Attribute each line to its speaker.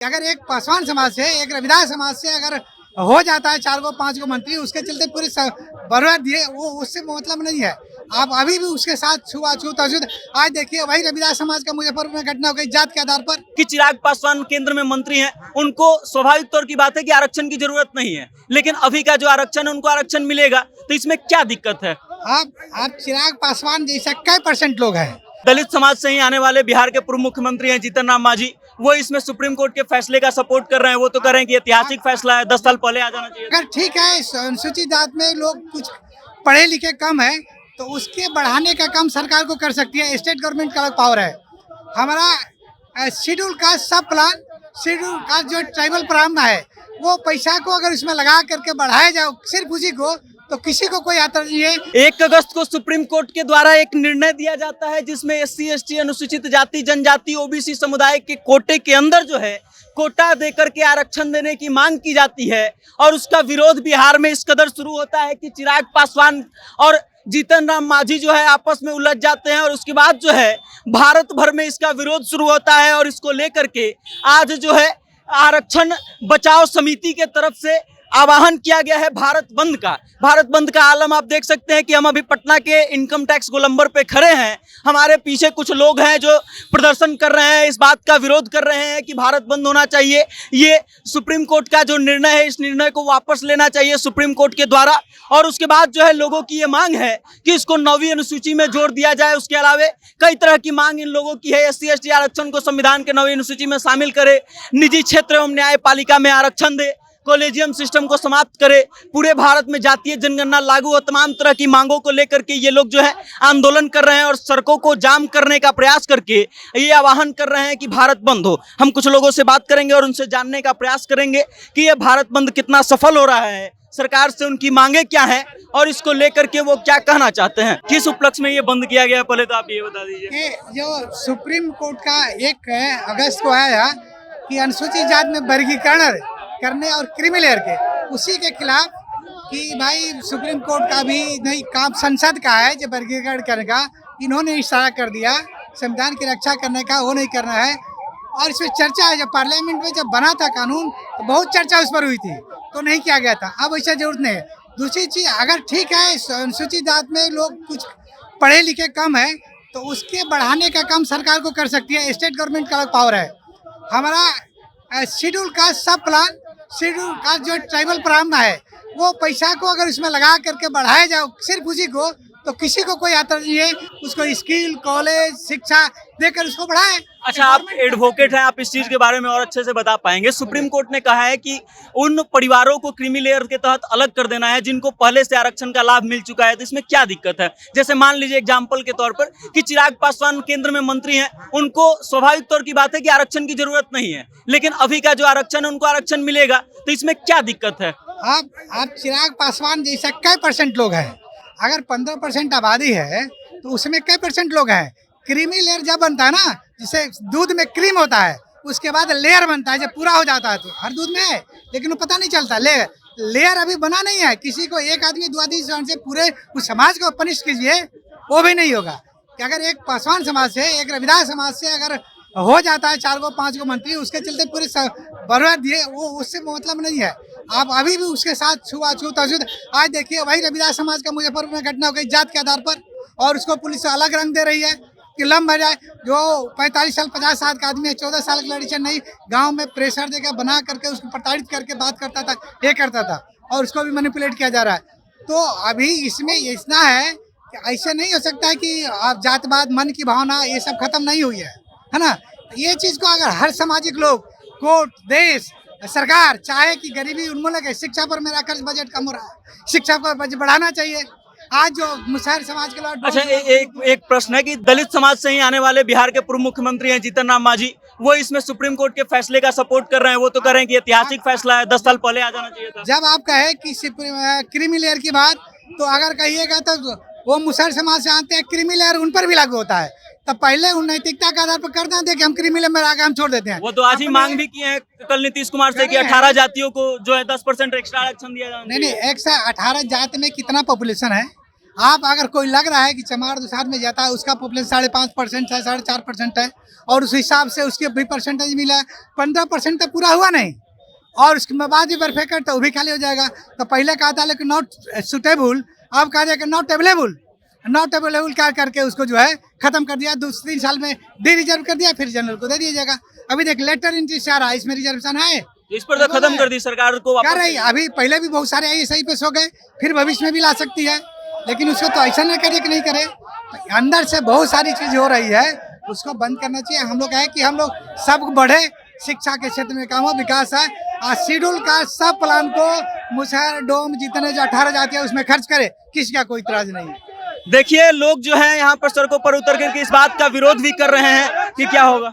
Speaker 1: अगर एक पासवान समाज से, एक रविदास समाज से अगर हो जाता है 4 को 5 को मंत्री, उसके चलते पूरी बर्बाद दिए, वो उससे मतलब नहीं है। आप अभी भी उसके साथ छुआछूत अछूत, आज देखिए वही रविदास समाज का मुजफ्फरपुर में घटना हो गई जात के आधार पर
Speaker 2: कि चिराग पासवान केंद्र में मंत्री हैं, उनको स्वाभाविक तौर की बात है कि आरक्षण की जरूरत नहीं है, लेकिन अभी का जो आरक्षण है उनको आरक्षण मिलेगा, तो इसमें क्या दिक्कत है?
Speaker 1: आप चिराग पासवान जैसा कई % लोग हैं।
Speaker 2: दलित समाज से ही आने वाले बिहार के पूर्व मुख्यमंत्री हैं जीतन राम मांझी, वो इसमें सुप्रीम कोर्ट के फैसले का सपोर्ट कर रहे हैं। वो तो कह रहे हैं कि ऐतिहासिक फैसला है, 10 साल पहले आ जाना चाहिए।
Speaker 1: अगर ठीक है, अनुसूचित जात में लोग कुछ पढ़े लिखे कम है, तो उसके बढ़ाने का काम सरकार को कर सकती है। स्टेट गवर्नमेंट का अलग पावर है। हमारा शेड्यूल कास्ट सब प्लान, शेड्यूल कास्ट जो ट्राइबल प्लान है, वो पैसा को अगर इसमें लगा करके बढ़ाया जाए सिर्फ उसी को, तो किसी को कोई आता नहीं है।
Speaker 2: 1 अगस्त को सुप्रीम कोर्ट के द्वारा एक निर्णय दिया जाता है जिसमें SC ST अनुसूचित जाति जनजाति OBC समुदाय के कोटे के अंदर जो है कोटा देकर के आरक्षण देने की मांग की जाती है, और उसका विरोध बिहार में इस कदर शुरू होता है कि चिराग पासवान और जीतन राम मांझी जो है आपस में उलझ जाते हैं, और उसके बाद जो है भारत भर में इसका विरोध शुरू होता है। और इसको लेकर के आज जो है आरक्षण बचाओ समिति के तरफ से आह्वान किया गया है भारत बंद का। भारत बंद का आलम आप देख सकते हैं कि हम अभी पटना के इनकम टैक्स गोलंबर पे खड़े हैं। हमारे पीछे कुछ लोग हैं जो प्रदर्शन कर रहे हैं, इस बात का विरोध कर रहे हैं कि भारत बंद होना चाहिए। ये सुप्रीम कोर्ट का जो निर्णय है, इस निर्णय को वापस लेना चाहिए सुप्रीम कोर्ट के द्वारा। और उसके बाद जो है लोगों की ये मांग है कि इसको 9वीं अनुसूची में जोड़ दिया जाए। उसके अलावा कई तरह की मांग इन लोगों की है। SC ST आरक्षण को संविधान के 9वीं अनुसूची में शामिल करे, निजी क्षेत्र एवं न्यायपालिका में आरक्षण दे, कॉलेजियम सिस्टम को समाप्त करे, पूरे भारत में जातीय जनगणना लागू हो। तमाम तरह की मांगों को लेकर के ये लोग जो है आंदोलन कर रहे हैं और सड़कों को जाम करने का प्रयास करके ये आह्वान कर रहे हैं कि भारत बंद हो। हम कुछ लोगों से बात करेंगे और उनसे जानने का प्रयास करेंगे कि ये भारत बंद कितना सफल हो रहा है, सरकार से उनकी मांगे क्या हैं और इसको लेकर के वो क्या कहना चाहते हैं। किस उपलक्ष्य में ये बंद किया गया, पहले तो आप ये बता दीजिए।
Speaker 1: जो सुप्रीम कोर्ट का 1 अगस्त को आया कि अनुसूचित जात में वर्गीकरण करने और क्रीमी लेयर के, उसी के खिलाफ कि भाई सुप्रीम कोर्ट का भी नहीं काम, संसद का है जो वर्गीकरण करने का, इन्होंने इशारा कर दिया संविधान की रक्षा करने का, वो नहीं करना है। और इसमें चर्चा है, जब पार्लियामेंट में जब बना था कानून तो बहुत चर्चा उस पर हुई थी, तो नहीं किया गया था। अब ऐसा जरूरत नहीं है। दूसरी चीज, अगर ठीक है अनुसूचित जात में लोग कुछ पढ़े लिखे कम है, तो उसके बढ़ाने का काम सरकार को कर सकती है। स्टेट गवर्नमेंट का अलग पावर है। हमारा शेड्यूल कास्ट सब प्लान, शेड्यूल कास्ट जो ट्राइबल प्लान है, वो पैसा को अगर इसमें लगा करके बढ़ाया जाए सिर्फ उसी को, तो किसी को कोई आता नहीं है। उसको स्किल, कॉलेज, शिक्षा देकर उसको बढ़ाए।
Speaker 2: अच्छा, आप एडवोकेट हैं, आप इस चीज के बारे में और अच्छे से बता पाएंगे। सुप्रीम कोर्ट ने कहा है कि उन परिवारों को क्रीमी लेयर के तहत अलग कर देना है जिनको पहले से आरक्षण का लाभ मिल चुका है, तो इसमें क्या दिक्कत है? जैसे मान लीजिए एग्जाम्पल के तौर पर कि चिराग पासवान केंद्र में मंत्री हैं, उनको स्वाभाविक तौर की बात है कि आरक्षण की जरूरत नहीं है, लेकिन अभी का जो आरक्षण है उनको आरक्षण मिलेगा, तो इसमें क्या दिक्कत है?
Speaker 1: आप चिराग पासवान जैसा कई % लोग हैं। अगर 15% आबादी है तो उसमें कई % लोग हैं। क्रीमी लेयर जब बनता है ना, जिसे दूध में क्रीम होता है, उसके बाद लेयर बनता है, जब पूरा हो जाता है तो हर दूध में है, लेकिन वो पता नहीं चलता। लेयर अभी बना नहीं है। किसी को 1 आदमी 2 आदमी से पूरे उस समाज को पनिश कीजिए, वो भी नहीं होगा। कि अगर एक पासवान समाज से, एक रविदास समाज से अगर हो जाता है 4 को 5 को मंत्री, उसके चलते पूरी बर्बाद दिए, वो उससे मतलब नहीं है। आप अभी भी उसके साथ छुआछूत अछूत, आज देखिए वही रविदास समाज का मुजफ्फरपुर में घटना हो गई जात के आधार पर, और उसको पुलिस अलग रंग दे रही है कि लंब जाए। जो 45 साल 50 साल का आदमी है, 14 साल की लड़की नहीं, गांव में प्रेशर देकर बना करके उसको प्रताड़ित करके बात करता था, ये करता था, और उसको भी मैनिपुलेट किया जा रहा है। तो अभी इसमें इतना है कि ऐसे नहीं हो सकता है कि आप जातवाद, मन की भावना, ये सब खत्म नहीं हुई है ना। ये चीज को अगर हर सामाजिक लोग, कोर्ट, देश, सरकार चाहे कि गरीबी उन्मूलन है, शिक्षा पर मेरा खर्च बजट कम हो रहा है, शिक्षा पर बजट बढ़ाना चाहिए। आज जो मुसहर समाज के लोग।
Speaker 2: अच्छा, एक प्रश्न है कि दलित समाज से ही आने वाले बिहार के पूर्व मुख्यमंत्री हैं जीतन राम मांझी, वो इसमें सुप्रीम कोर्ट के फैसले का सपोर्ट कर रहे हैं। वो तो कह रहे हैं कि ऐतिहासिक फैसला है, 10 साल पहले आ जाना चाहिए था।
Speaker 1: जब आप कहे कि क्रीमी लेयर की बात, तो अगर कहिएगा तो वो मुसहर समाज से आते हैं, क्रीमी लेयर उन पर भी लागू होता है। तब पहले उन नैतिकता के आधार पर कर देते कि हम क्रीमी लेयर में आगे हम छोड़ देते हैं।
Speaker 2: वो तो आज ही मांग भी किए हैं कल नीतीश कुमार से कि 18 जातियों को जो है 10% एक्स्ट्रा आरक्षण दिया जाए।
Speaker 1: नहीं, 118 जात में कितना पॉपुलेशन है? आप अगर कोई लग रहा है कि चमार दुसार में जाता है उसका पॉपुलेशन 5.5% है, 4.5% है, और उस हिसाब से उसके भी परसेंटेज मिला है, 15% तो पूरा हुआ नहीं, और उसके बाद भी बर्फेकट तो वो भी खाली हो जाएगा। तो पहले कहा था लेकिन नॉट सुटेबल, अब कहा जाएगा नॉट अवेलेबल। नॉट अवेलेबल क्या करके उसको जो है खत्म कर दिया, 2-3 साल में डी रिजर्व कर दिया, फिर जनरल को दे दिया जाएगा। अभी देख लेटर इंट्री से आ रहा है, इसमें रिजर्वेशन है,
Speaker 2: इस पर तो खत्म कर दी सरकार को
Speaker 1: कर
Speaker 2: वापस।
Speaker 1: रही। अभी पहले भी बहुत सारे ऐसे ही पेश हो गए, फिर भविष्य में भी ला सकती है, लेकिन उसको तो ऐसा नहीं करे कि नहीं करे। अंदर से बहुत सारी चीज हो रही है, उसको बंद करना चाहिए। हम लोग है कि हम लोग सब बढ़े, शिक्षा के क्षेत्र में काम हो, विकास है, और शेड्यूल का सब प्लान को मुसहर डोम जितने जो 18 जाती है उसमें खर्च करे, किसी का कोई इतराज नहीं।
Speaker 2: देखिए लोग जो है यहाँ पर सड़कों पर उतर करके इस बात का विरोध भी कर रहे हैं कि क्या होगा।